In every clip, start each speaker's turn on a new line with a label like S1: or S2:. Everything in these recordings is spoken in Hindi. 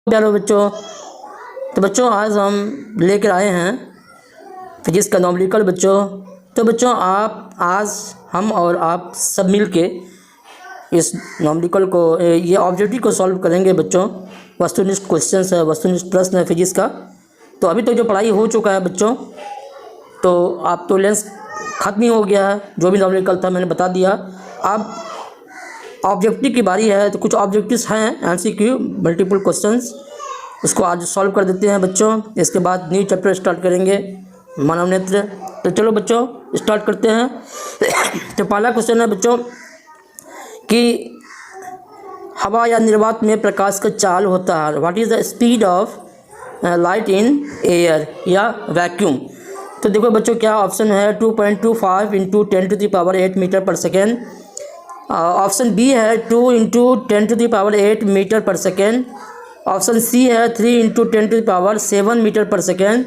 S1: प्यारे बच्चों, तो बच्चों आज हम लेकर आए हैं फिजिक्स का नॉमेरिकल बच्चों। तो बच्चों आज हम और आप सब मिल के इस नॉमेरिकल को, ये ऑब्जेक्टिव को सॉल्व करेंगे बच्चों। वस्तुनिष्ठ क्वेश्चन है, वस्तुनिष्ठ प्रश्न है फिजिक्स का। तो अभी तक जो पढ़ाई हो चुका है बच्चों, तो आप तो लेंस ख़त्म ही हो गया है, जो भी नॉमेरिकल था मैंने बता दिया। अब ऑब्जेक्टिव की बारी है। तो कुछ ऑब्जेक्टिव्स हैं एमसीक्यू मल्टीपल क्वेश्चंस, उसको आज सॉल्व कर देते हैं बच्चों। इसके बाद न्यू चैप्टर स्टार्ट करेंगे, मानव नेत्र। तो चलो बच्चों स्टार्ट करते हैं। तो पहला क्वेश्चन है बच्चों कि हवा या निर्वात में प्रकाश का चाल होता है। What is the speed of light in air या वैक्यूम। तो देखो बच्चों क्या ऑप्शन है, 2.25 इंटू 10⁸ मीटर पर सेकेंड। ऑप्शन बी है 2 इंटू 10⁸ मीटर पर सेकेंड। ऑप्शन सी है 3 इंटू 10⁷ मीटर पर सेकेंड।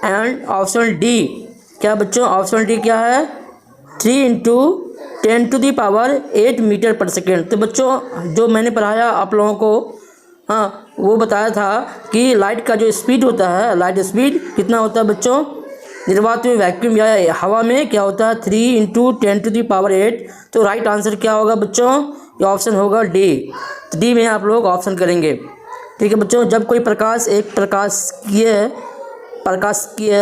S1: एंड ऑप्शन डी क्या बच्चों, ऑप्शन डी क्या है, 3 इंटू 10⁸ मीटर पर सेकेंड। तो बच्चों जो मैंने पढ़ाया आप लोगों को, हाँ वो बताया था कि लाइट का जो स्पीड होता है, लाइट स्पीड कितना होता है बच्चों निर्वात में, वैक्यूम या हवा में क्या होता है, 3 इंटू 10⁸। तो राइट आंसर क्या होगा बच्चों, ये ऑप्शन होगा डी। तो डी में आप लोग ऑप्शन करेंगे, ठीक है बच्चों। जब कोई प्रकाश एक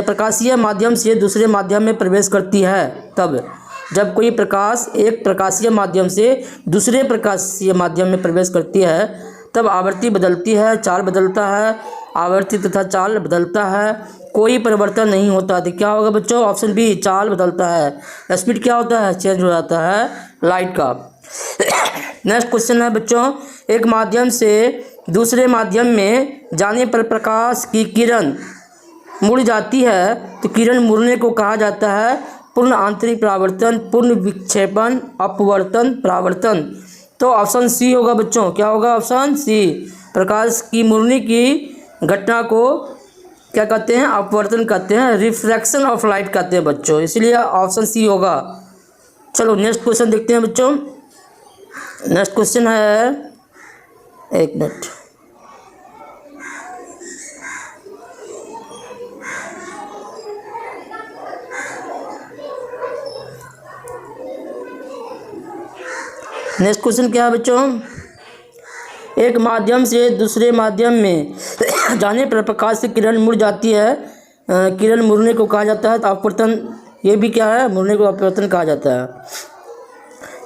S1: प्रकाशीय माध्यम से दूसरे माध्यम में प्रवेश करती है, तब जब कोई प्रकाश एक प्रकाशीय माध्यम से दूसरे प्रकाशीय माध्यम में प्रवेश करती है, तब आवृत्ति बदलती है, चाल बदलता है, आवृत्ति तथा चाल बदलता है, कोई परिवर्तन नहीं होता। तो क्या होगा बच्चों, ऑप्शन बी, चाल बदलता है। स्पीड क्या होता है, चेंज हो जाता है लाइट का। नेक्स्ट क्वेश्चन है बच्चों, एक माध्यम से दूसरे माध्यम में जाने पर प्रकाश की किरण मुड़ जाती है, तो किरण मुड़ने को कहा जाता है पूर्ण आंतरिक परावर्तन, पूर्ण विक्षेपण, अपवर्तन, परावर्तन। तो ऑप्शन सी होगा बच्चों, क्या होगा, ऑप्शन सी। प्रकाश की मुड़ने की घटना को क्या कहते हैं, अपवर्तन कहते हैं, रिफ्रैक्शन ऑफ लाइट कहते हैं बच्चों, इसलिए ऑप्शन सी होगा। चलो नेक्स्ट क्वेश्चन देखते हैं बच्चों। नेक्स्ट क्वेश्चन है, एक मिनट, नेक्स्ट क्वेश्चन क्या है बच्चों, एक माध्यम से दूसरे माध्यम में जाने पर प्रकाश की किरण मुड़ जाती है, किरण मुड़ने को कहा जाता है, तो अपवर्तन, ये भी क्या है, मुड़ने को अपवर्तन कहा जाता है।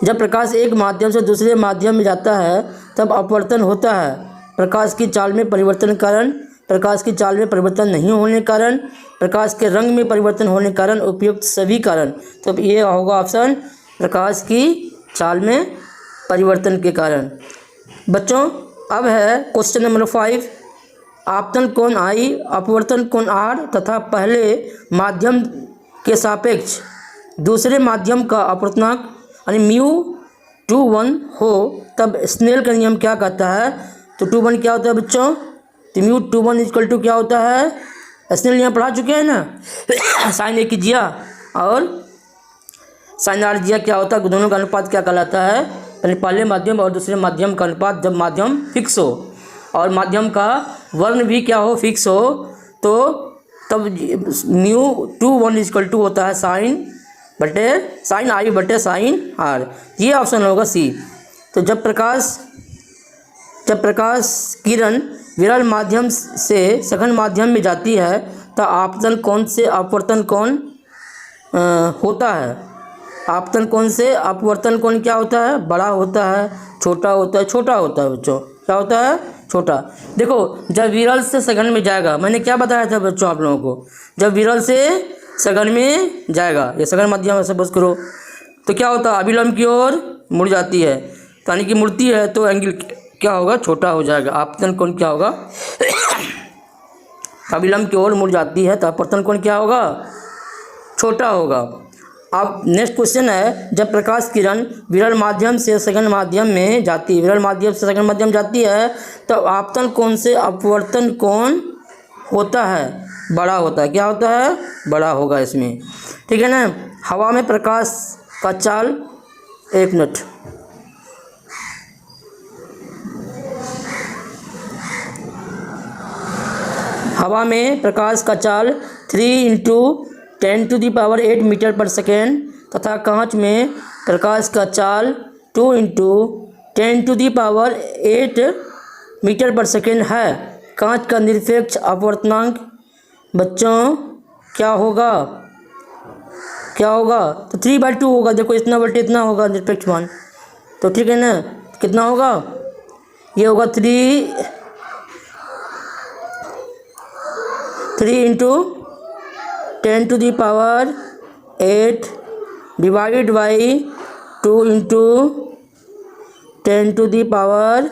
S1: जब प्रकाश एक माध्यम से दूसरे माध्यम में जाता है तब अपवर्तन होता है। प्रकाश की चाल में परिवर्तन कारण, प्रकाश की चाल में परिवर्तन नहीं होने कारण, प्रकाश के रंग में परिवर्तन होने कारण, उपयुक्त सभी कारण। तो ये होगा ऑप्शन, प्रकाश की चाल में परिवर्तन के कारण। बच्चों अब है क्वेश्चन नंबर 5, आपतन कोण I, अपवर्तन कोण R तथा पहले माध्यम के सापेक्ष दूसरे माध्यम का अपवर्तनांक यानी μ2 हो, तब स्नेल का नियम क्या कहता है। तो 2 क्या होता है बच्चों, तो μ2 इक्वल टू क्या होता है, स्नेल नियम पढ़ा चुके हैं ना, साइन ए की जिया और साइन आर जिया क्या होता है, दोनों का अनुपात क्या कहलाता है, यानी पहले माध्यम और दूसरे माध्यम का अनुपात, जब माध्यम फिक्स हो और माध्यम का वर्ण भी क्या हो, फिक्स हो, तो तब μ2 इक्वल टू होता है साइन I बटे साइन आर। ये ऑप्शन होगा सी। तो जब प्रकाश किरण विरल माध्यम से सघन माध्यम में जाती है, तो आपतन कोण से अपवर्तन कोण होता है। आपतन कोण से अपवर्तन कोण क्या होता है, बड़ा होता है, छोटा होता है, छोटा होता है बच्चों, क्या होता है, छोटा। देखो जब विरल से सघन में जाएगा, मैंने क्या बताया था बच्चों आप लोगों को, जब विरल से सघन में जाएगा, ये सघन माध्यम है सपोज करो, तो क्या होता है, अभिलंब की ओर मुड़ जाती है, तो यानी कि मुड़ती है तो एंगल क्या होगा, छोटा हो जाएगा। आपतन कोण क्या होगा, अभिलंब की ओर मुड़ जाती है तो अपवर्तन कोण क्या होगा, छोटा होगा। अब नेक्स्ट क्वेश्चन है, जब प्रकाश किरण विरल माध्यम से सघन माध्यम में जाती है, विरल माध्यम से सघन माध्यम जाती है, तो आपतन कोण से अपवर्तन कोण होता है, बड़ा होता है, क्या होता है, बड़ा होगा इसमें, ठीक है ना। हवा में प्रकाश का चाल, एक मिनट, हवा में प्रकाश का चाल 3 × 10⁸ मीटर पर सेकेंड तथा कांच में प्रकाश का चाल 2 × 10⁸ मीटर पर सेकेंड है। कांच का निरपेक्ष अपवर्तनांक बच्चों क्या होगा? क्या होगा? तो 3/2 होगा। देखो इतना बटे इतना होगा निरपेक्ष मान, तो ठीक है ना। कितना होगा? ये होगा 3 × 10⁸ डिवाइड बाई 2 × 10⁸।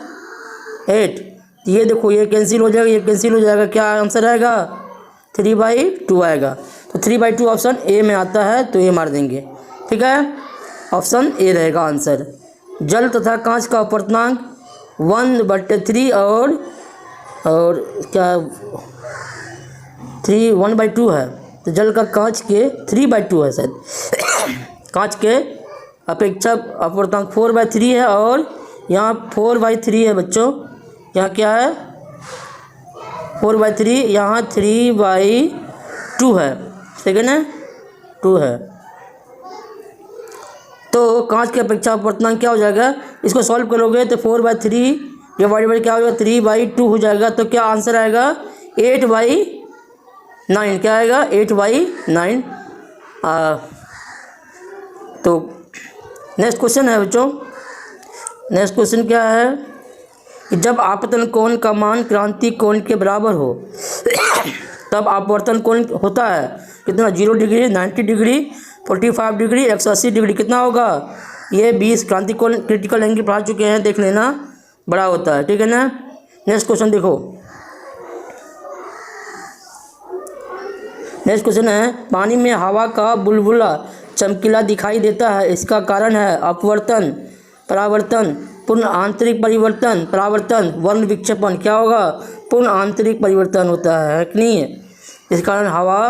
S1: ये देखो ये कैंसिल हो जाएगा, ये कैंसिल हो जाएगा। क्या आंसर आएगा? 3/2 आएगा। तो 3/2 ऑप्शन ए में आता है, तो ये मार देंगे। ठीक है, ऑप्शन ए रहेगा आंसर। जल तथा कांच का अपवर्तनांक 1/3 और क्या 1/2 है। तो जल का कांच के 3/2 है शायद। कांच के अपेक्षा अपवर्तनांक 4/3 है और यहाँ 4/3 है बच्चों। यहाँ क्या है? 4/3, यहाँ 3/2 है। ठीक है ना, 2 है। तो कांच की अपेक्षा अपवर्तनांक क्या हो जाएगा? इसको सॉल्व करोगे तो 4/3 डिवाइड बाई क्या हो जाएगा? 3/2 हो जाएगा। तो क्या आंसर आएगा? 8/9। क्या आएगा? 8/9। तो नेक्स्ट क्वेश्चन है बच्चों। नेक्स्ट क्वेश्चन क्या है कि जब आपतन कोण का मान क्रांति कोण के बराबर हो तब अपवर्तन कोण होता है कितना? 0 डिग्री, 90 डिग्री, 45 डिग्री, 180 डिग्री। कितना होगा? ये 20 क्रांति कोण क्रिटिकल एंगल पढ़ा चुके हैं, देख लेना, बड़ा होता है। ठीक है ना। नेक्स्ट क्वेश्चन देखो। नेक्स्ट क्वेश्चन है पानी में हवा का बुलबुला चमकीला दिखाई देता है, इसका कारण है अपवर्तन, परावर्तन, पूर्ण आंतरिक परिवर्तन, परावर्तन, वर्ण विक्षेपण। क्या होगा? पूर्ण आंतरिक परिवर्तन होता है कि नहीं? इस कारण हवा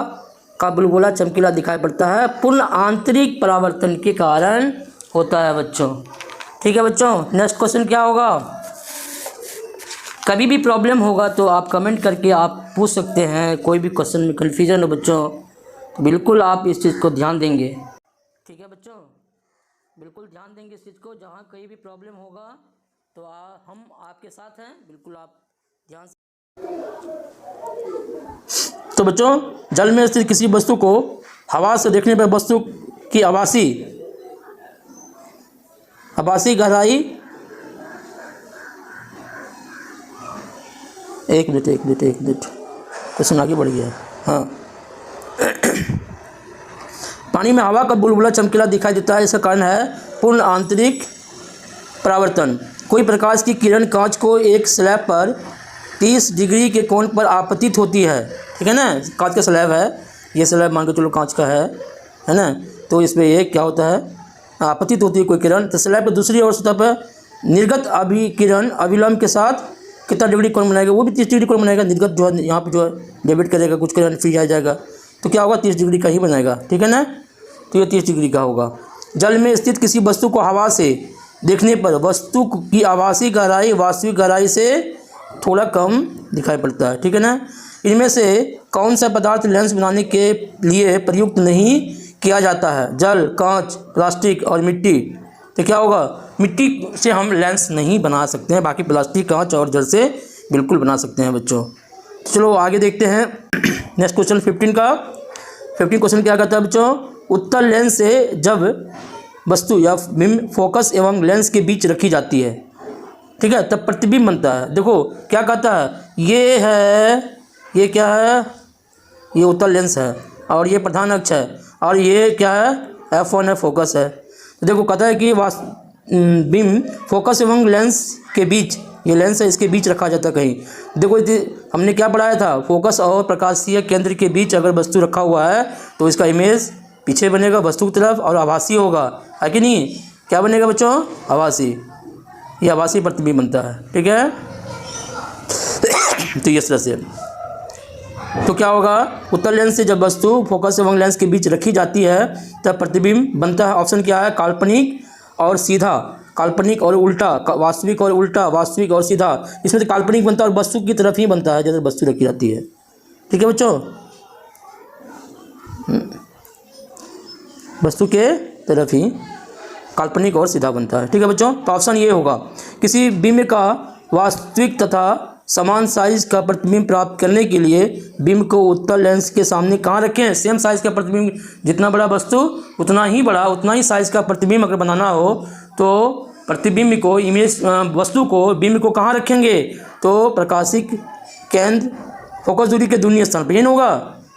S1: का बुलबुला चमकीला दिखाई पड़ता है, पूर्ण आंतरिक परावर्तन के कारण होता है बच्चों। ठीक है बच्चों। नेक्स्ट क्वेश्चन क्या होगा? कभी भी प्रॉब्लम होगा तो आप कमेंट करके आप पूछ सकते हैं। कोई भी क्वेश्चन में कन्फ्यूजन हो बच्चों तो बिल्कुल आप इस चीज़ को ध्यान देंगे। ठीक है बच्चों, बिल्कुल ध्यान देंगे इस चीज़ को। जहाँ कहीं भी प्रॉब्लम होगा तो हम आपके साथ हैं, बिल्कुल आप ध्यान से। तो बच्चों, जल में स्थित किसी वस्तु को हवा से देखने पर वस्तु की आभासी गहराई एक मिनट क्वेश्चन आगे बढ़ गया। हाँ, पानी में हवा का बुलबुला चमकीला दिखाई देता है, इसका कारण है पूर्ण आंतरिक परावर्तन। कोई प्रकाश की किरण कांच को एक स्लैब पर 30 डिग्री के कोण पर आपतित होती है। ठीक है ना, कांच का स्लैब है, ये स्लैब मान के चलो कांच का है ना। तो इस पर ये क्या होता है? आपतित होती है कोई किरण, तो स्लैब पर दूसरी ओर सतह पर निर्गत अभिकिरण अविलंब के साथ कितना डिग्री कोण बनाएगा? वो भी 30 डिग्री कोण बनाएगा। निर्गत जो है यहाँ पे जो है डेबिट करेगा, कुछ किरण फ्री आ जाएगा, तो क्या होगा? 30 डिग्री का ही बनाएगा। ठीक है ना, तो ये 30 डिग्री का होगा। जल में स्थित किसी वस्तु को हवा से देखने पर वस्तु की आभासी गहराई वास्तविक गहराई से थोड़ा कम दिखाई पड़ता है। ठीक है ना। इनमें से कौन सा पदार्थ लेंस बनाने के लिए प्रयुक्त नहीं किया जाता है? जल, कांच, प्लास्टिक और मिट्टी। तो क्या होगा? मिट्टी से हम लेंस नहीं बना सकते हैं, बाकी प्लास्टिक, कांच और जल से बिल्कुल बना सकते हैं बच्चों। चलो आगे देखते हैं। नेक्स्ट क्वेश्चन 15 का। 15 क्वेश्चन क्या कहता है बच्चों? उत्तल लेंस से जब वस्तु या बिंब फोकस एवं लेंस के बीच रखी जाती है, ठीक है, तब प्रतिबिंब बनता है। देखो क्या कहता है? ये है, ये क्या है? ये उत्तल लेंस है और ये प्रधान अक्ष है और ये क्या है? F1 है, फोकस है। तो देखो कहता है कि बिंब फोकस एवं लेंस के बीच, ये लेंस है, इसके बीच रखा जाता है कहीं। देखो हमने क्या पढ़ाया था? फोकस और प्रकाशीय केंद्र के बीच अगर वस्तु रखा हुआ है तो इसका इमेज पीछे बनेगा वस्तु की तरफ और आभासी होगा, है कि नहीं? क्या बनेगा बच्चों? आभासी। ये आभासी प्रतिबिंब बनता है। ठीक है, तो इस तरह से तो क्या होगा? उत्तल लेंस से जब वस्तु फोकस एवं लेंस के बीच रखी जाती है तब प्रतिबिंब बनता है। ऑप्शन क्या है? काल्पनिक और सीधा, काल्पनिक और उल्टा, वास्तविक और उल्टा, वास्तविक और सीधा। इसमें तो काल्पनिक बनता है और वस्तु की तरफ ही बनता है जैसे वस्तु रखी जाती है। ठीक है बच्चों, वस्तु के तरफ ही काल्पनिक और सीधा बनता है। ठीक है बच्चों, तो ऑप्शन ये होगा, किसी बिंब का वास्तविक तथा समान साइज का प्रतिबिंब प्राप्त करने के लिए बिंब को उत्तल लेंस के सामने कहाँ रखें। सेम साइज का प्रतिबिंब, जितना बड़ा वस्तु उतना ही साइज का प्रतिबिंब अगर बनाना हो तो प्रतिबिंब को वस्तु को बिंब को कहाँ रखेंगे, तो प्रकाशिक केंद्र फोकस दूरी के दूनी स्थान पर। ये होगा,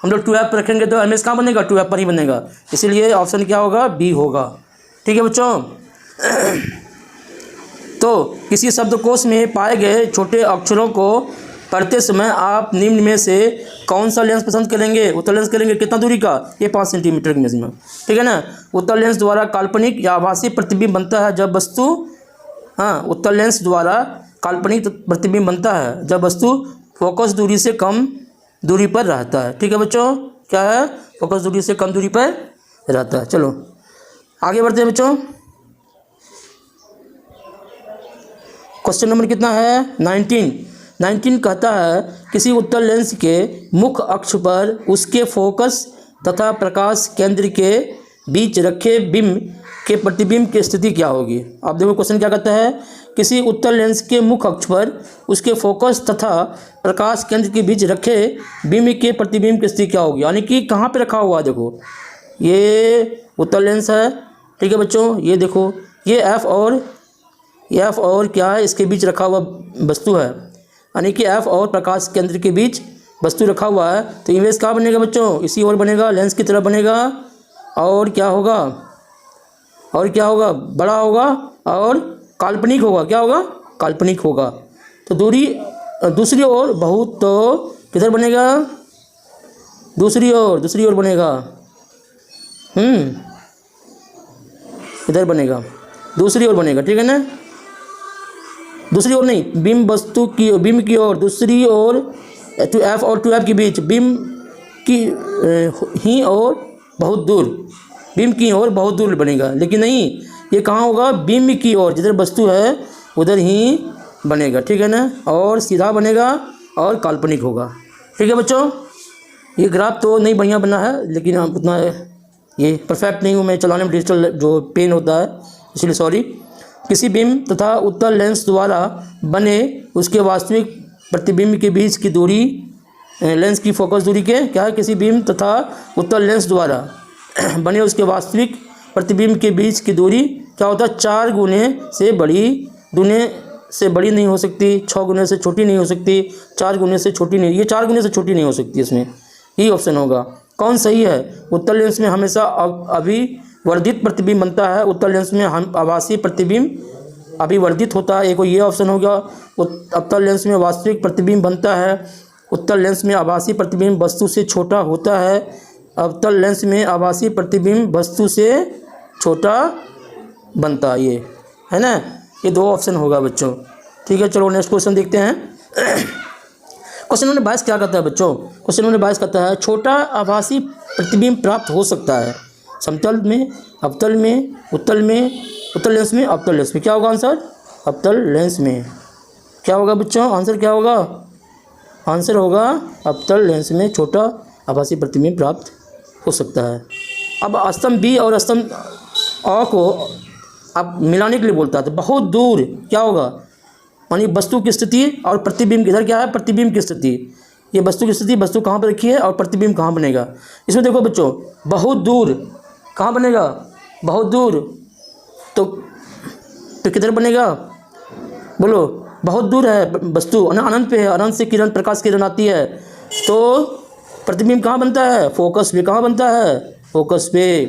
S1: हम लोग 2F पर रखेंगे तो इमेज कहाँ बनेगा, 2F पर ही बनेगा। इसीलिए ऑप्शन क्या होगा, बी होगा। ठीक है बच्चों, तो किसी शब्दकोश में पाए गए छोटे अक्षरों को पढ़ते समय आप निम्न में से कौन सा लेंस पसंद करेंगे। उत्तल लेंस करेंगे, कितना दूरी का, ये 5 सेंटीमीटर की मैक्सिमम। ठीक है ना। उत्तल लेंस द्वारा काल्पनिक या आभासी प्रतिबिंब बनता है जब वस्तु, उत्तल लेंस द्वारा काल्पनिक प्रतिबिंब बनता है जब वस्तु फोकस दूरी से कम दूरी पर रहता है। ठीक है बच्चों, क्या है, फोकस दूरी से कम दूरी पर रहता है। चलो आगे बढ़ते हैं बच्चों। क्वेश्चन नंबर कितना है, 19 कहता है किसी उत्तल लेंस के मुख्य अक्ष पर उसके फोकस तथा प्रकाश केंद्र के बीच रखे बिंब के प्रतिबिंब की स्थिति क्या होगी। आप देखो क्वेश्चन क्या कहता है, किसी उत्तल लेंस के मुख्य अक्ष पर उसके फोकस तथा प्रकाश केंद्र के बीच रखे बिंब के प्रतिबिंब की स्थिति क्या होगी, यानी कि कहाँ पे रखा हुआ है। देखो ये उत्तल लेंस है, ठीक है बच्चों, ये देखो ये एफ और क्या है, इसके बीच रखा हुआ वस्तु है, यानी कि एफ और प्रकाश केंद्र के बीच वस्तु रखा हुआ है। तो इमेज कहाँ बनेगा बच्चों, इसी ओर बनेगा, लेंस की तरफ बनेगा। और क्या होगा, बड़ा होगा और काल्पनिक होगा। क्या होगा, काल्पनिक होगा। तो दूसरी ओर बहुत, तो किधर बनेगा, दूसरी ओर बनेगा, इधर बनेगा, दूसरी ओर बनेगा। ठीक है ना, दूसरी ओर नहीं, बिंब की ओर, दूसरी ओर, 2F और 2F के बीच, बिंब की ही और बहुत दूर, बिंब की ओर बहुत दूर बनेगा। लेकिन नहीं, ये कहाँ होगा, बिंब की ओर, जिधर वस्तु है उधर ही बनेगा। ठीक है ना, और सीधा बनेगा और काल्पनिक होगा। ठीक है बच्चों, ये ग्राफ तो नहीं बढ़िया बना है, लेकिन आप उतना ये परफेक्ट नहीं हूँ मैं चलाने में, डिजिटल जो पेन होता है, इसलिए सॉरी। किसी बिंब तथा उत्तल लेंस द्वारा बने उसके वास्तविक प्रतिबिंब के बीच की दूरी, लेंस की फोकस दूरी के क्या है, किसी बिंब तथा उत्तल लेंस द्वारा बने उसके वास्तविक प्रतिबिंब के बीच की दूरी क्या होता है, 4 गुने से बड़ी नहीं हो सकती, 6 गुने से छोटी नहीं हो सकती, 4 गुने से छोटी नहीं, ये 4 गुने से छोटी नहीं हो सकती। इसमें यही ऑप्शन होगा। कौन सही है, उत्तल लेंस में हमेशा अभिवर्धित प्रतिबिंब बनता है, उत्तल लेंस में आभासी प्रतिबिंब अभिवर्धित होता है। एक ये ऑप्शन हो गया। उत्तल लेंस में वास्तविक प्रतिबिंब बनता है, उत्तल लेंस में आभासी प्रतिबिंब वस्तु से छोटा होता है, अवतल लेंस में आभासी प्रतिबिंब वस्तु से छोटा बनता है। ये है ना, ये 2 ऑप्शन होगा बच्चों। ठीक है, चलो नेक्स्ट क्वेश्चन देखते हैं। क्वेश्चन नंबर 22 क्या कहता है बच्चों, क्वेश्चन नंबर 22 कहता है छोटा आभासी प्रतिबिंब प्राप्त हो सकता है समतल में, अवतल में, उत्तल लेंस में, अवतल लेंस में। क्या होगा आंसर, अवतल लेंस में। क्या होगा बच्चों, आंसर क्या होगा, आंसर होगा अवतल लेंस में छोटा आभासी प्रतिबिंब प्राप्त हो सकता है। अब स्तंभ बी और स्तंभ अ को अब मिलाने के लिए बोलता है, तो बहुत दूर क्या होगा, यानी वस्तु की स्थिति और प्रतिबिंब, इधर क्या है, प्रतिबिंब की स्थिति, ये वस्तु की स्थिति, वस्तु कहाँ पर रखी है और प्रतिबिंब कहाँ बनेगा। इसमें देखो बच्चों, बहुत दूर कहाँ बनेगा, बहुत दूर, तो किधर बनेगा, बोलो, बहुत दूर है वस्तु, अनंत पे है, अनंत से किरण, प्रकाश किरण आती है, तो प्रतिबिंब कहाँ बनता है, फोकस पे। कहाँ बनता है, फोकस पे।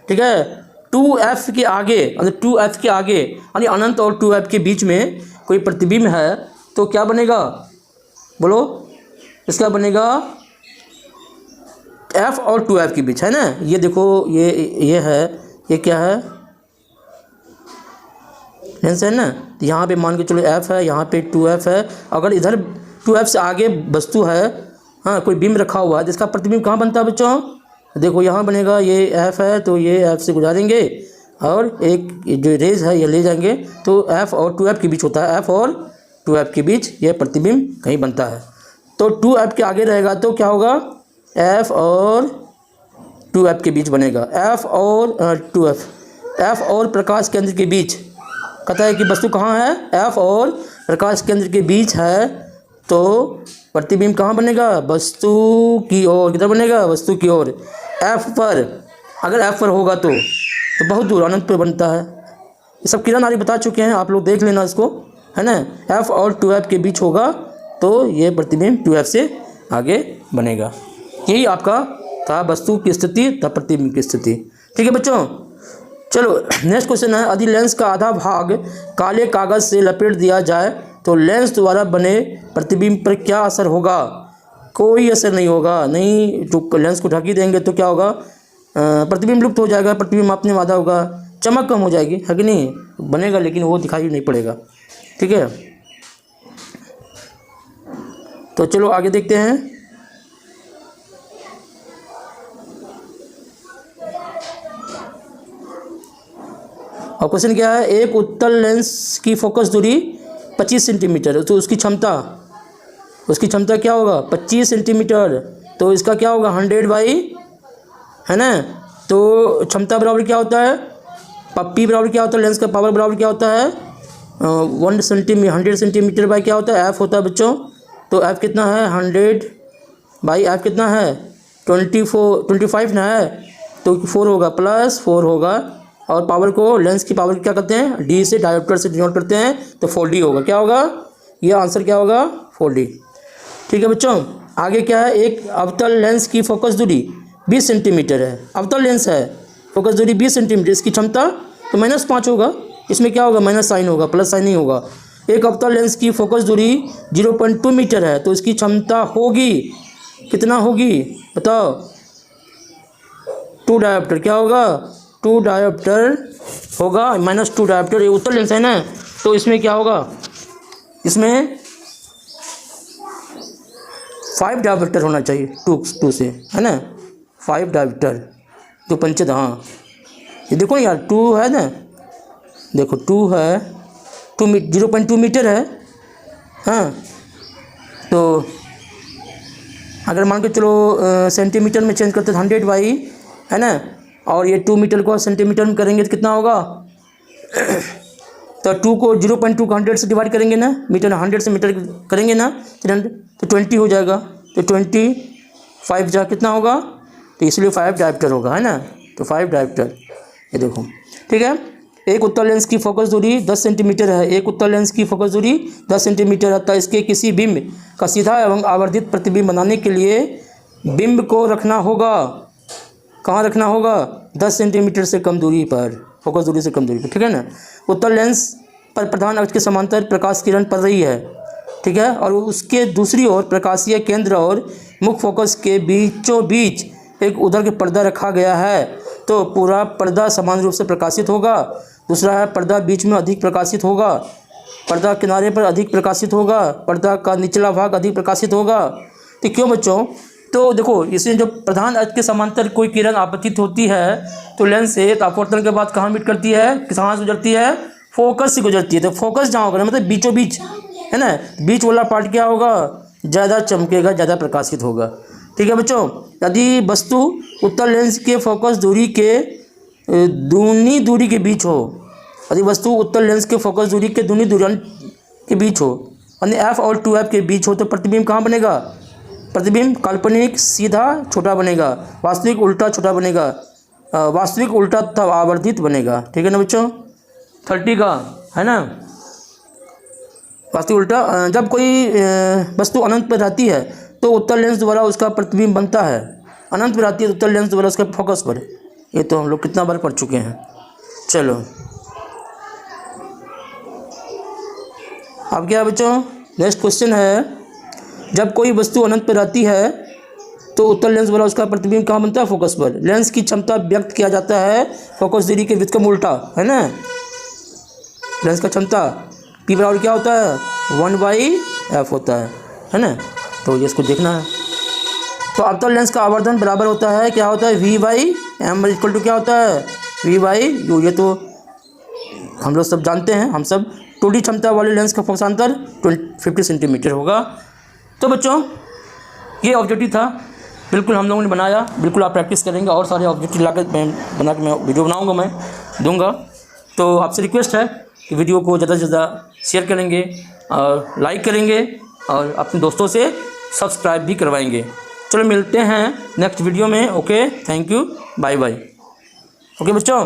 S1: ठीक है, 2F के आगे, यानी 2F के आगे, यानी अनंत और 2F के बीच में कोई प्रतिबिंब है तो क्या बनेगा, बोलो, इसका बनेगा F और 2F के बीच, है ना। ये देखो, ये है, ये क्या है, लेंस है ना, तो यहाँ पे मान के चलो F है, यहाँ पे 2F है। अगर इधर 2F से आगे वस्तु है, कोई बिंब रखा हुआ है, जिसका प्रतिबिंब कहाँ बनता है बच्चों, देखो यहाँ बनेगा, ये F है तो ये F से गुजारेंगे और एक जो रेज है ये ले जाएंगे, तो F और 2F के बीच होता है, F और 2F के बीच ये प्रतिबिंब कहीं बनता है। तो 2f के आगे रहेगा तो क्या होगा, f और 2f के बीच बनेगा, f और 2f, f और प्रकाश केंद्र के बीच। कहता है कि वस्तु कहाँ है, f और प्रकाश केंद्र के बीच है, तो प्रतिबिंब कहाँ बनेगा, वस्तु की ओर। किधर बनेगा, वस्तु की ओर। f पर, अगर f पर होगा तो बहुत दूर अनंत पर बनता है। ये सब किरण आर्य बता चुके हैं, आप लोग देख लेना इसको, है ना। f और 2f के बीच होगा तो ये प्रतिबिंब 2f से आगे बनेगा। यही आपका था वस्तु की स्थिति तथा प्रतिबिंब की स्थिति। ठीक है बच्चों, चलो नेक्स्ट क्वेश्चन है, यदि लेंस का आधा भाग काले कागज से लपेट दिया जाए तो लेंस द्वारा बने प्रतिबिंब पर क्या असर होगा। कोई असर नहीं होगा, नहीं, जो लेंस को ढक ही देंगे तो क्या होगा, प्रतिबिंब लुप्त हो जाएगा, प्रतिबिंब अपने आधा होगा, चमक कम हो जाएगी, है कि नहीं, बनेगा लेकिन वो दिखाई नहीं पड़ेगा। ठीक है, तो चलो आगे देखते हैं। और क्वेश्चन क्या है, एक उत्तल लेंस की फोकस दूरी 25 सेंटीमीटर, तो उसकी क्षमता क्या होगा, 25 सेंटीमीटर, तो इसका क्या होगा 100 बाई, है ना। तो क्षमता बराबर क्या होता है, पी बराबर क्या होता है, लेंस का पावर बराबर क्या होता है, 100 सेंटीमीटर बाई क्या होता है, एफ होता है बच्चों। तो एफ कितना है, 100 बाई एफ कितना है, 25 ना है, तो 4 होगा, प्लस 4 होगा, और पावर को, लेंस की पावर क्या करते हैं, डी से, डायोप्टर से डिनोट करते हैं, तो 4D होगा। क्या होगा, ये आंसर क्या होगा, 4D। ठीक है बच्चों, आगे क्या है, एक अवतल लेंस की फोकस दूरी 20 सेंटीमीटर है, अवतल लेंस है, फोकस दूरी 20 सेंटीमीटर, इसकी क्षमता तो -5 होगा, इसमें क्या होगा, माइनस साइन होगा, प्लस साइन नहीं होगा। एक अवतल लेंस की फोकस दूरी 0.2 मीटर है, तो इसकी क्षमता होगी, कितना होगी बताओ, 2 डायोप्टर, क्या होगा, 2 डायोप्टर होगा, -2 डायोप्टर। ये उत्तल लेंस है ना, तो इसमें क्या होगा, इसमें 5 डायोप्टर होना चाहिए, 2 से, है ना, 5 डायोप्टर, तो पंचद, हाँ ये देखो यार 2 है ना, देखो 2 है, 0.2 मीटर है, हाँ। तो अगर मान के चलो सेंटीमीटर में चेंज करते 100 बाई, है ना, और ये 2 मीटर को सेंटीमीटर में करेंगे तो कितना होगा, तो 2 को 0.2 को 100 से डिवाइड करेंगे ना, मीटर 100 से मीटर करेंगे ना, तो 20 हो जाएगा, तो 25 जा कितना होगा, तो इसलिए 5 डायोप्टर होगा, है ना, तो 5 डायोप्टर। ये देखो, ठीक है, एक उत्तल लेंस की फोकस दूरी 10 सेंटीमीटर है, एक उत्तल लेंस की फोकस दूरी 10 सेंटीमीटर है, तो इसके किसी बिंब का सीधा एवं आवर्धित प्रतिबिंब बनाने के लिए बिंब को रखना होगा, कहाँ रखना होगा, 10 सेंटीमीटर से कम दूरी पर, फोकस दूरी से कम दूरी पर, ठीक है ना। उत्तल लेंस पर प्रधान अक्ष के समांतर प्रकाश किरण पड़ रही है, ठीक है, और उसके दूसरी ओर प्रकाशीय केंद्र और मुख्य फोकस के बीचों बीच एक उधर के पर्दा रखा गया है, तो पूरा पर्दा समान रूप से प्रकाशित होगा। दूसरा है, पर्दा बीच में अधिक प्रकाशित होगा, पर्दा किनारे पर अधिक प्रकाशित होगा, पर्दा का निचला भाग अधिक प्रकाशित होगा। तो क्यों बच्चों, तो देखो इसमें जो प्रधान अक्ष के समांतर कोई किरण आपतित होती है तो लेंस से अपवर्तन के बाद कहाँ मीट करती है, कहाँ से गुजरती है, फोकस से गुजरती है। तो फोकस जहाँ होगा मतलब बीचों बीच, है ना, बीच वाला पार्ट क्या होगा, ज़्यादा चमकेगा, ज़्यादा प्रकाशित होगा। ठीक है बच्चों, यदि वस्तु उत्तल लेंस के फोकस दूरी के दूनी दूरी के बीच हो, यदि वस्तु उत्तल लेंस के फोकस दूरी के दूनी दूरी के बीच हो, यानी f और 2f के बीच हो, तो प्रतिबिंब कहाँ बनेगा, प्रतिबिंब काल्पनिक सीधा छोटा बनेगा, वास्तविक उल्टा छोटा बनेगा, वास्तविक उल्टा तथा आवर्धित बनेगा। ठीक है ना बच्चों, 30 का है ना, वास्तविक उल्टा। जब कोई वस्तु अनंत पर रहती है तो उत्तल लेंस द्वारा उसका प्रतिबिंब बनता है, अनंत पर रहती है तो उत्तल लेंस द्वारा उसका फोकस पर। ये तो हम लोग कितना बार पढ़ चुके हैं। चलो अब क्या बच्चों, नेक्स्ट क्वेश्चन है, जब कोई वस्तु अनंत पर रहती है तो उत्तल लेंस द्वारा उसका प्रतिबिंब कहाँ बनता है, फोकस पर। लेंस की क्षमता व्यक्त किया जाता है फोकस दूरी के व्युत्क्रम उल्टा, है ना। लेंस का क्षमता पी बराबर क्या होता है, 1/f होता है ना। तो ये इसको देखना है। तो अवतल लेंस का आवर्धन बराबर होता है, क्या होता है, v/m इक्वल टू क्या होता है, v/u। ये तो हम लोग सब जानते हैं, हम सब 2D क्षमता वाले लेंस का फोकसांतर 50 सेंटीमीटर होगा। तो बच्चों ये ऑब्जेक्टिव था, बिल्कुल हम लोगों ने बनाया। बिल्कुल आप प्रैक्टिस करेंगे, और सारे ऑब्जेक्टिव ला कर बना के मैं वीडियो बनाऊँगा, मैं दूँगा। तो आपसे रिक्वेस्ट है कि वीडियो को ज़्यादा से ज़्यादा शेयर करेंगे और लाइक करेंगे और अपने दोस्तों से सब्सक्राइब भी करवाएंगे। चलो मिलते हैं नेक्स्ट वीडियो में। Okay, thank you, bye bye. Okay बच्चों।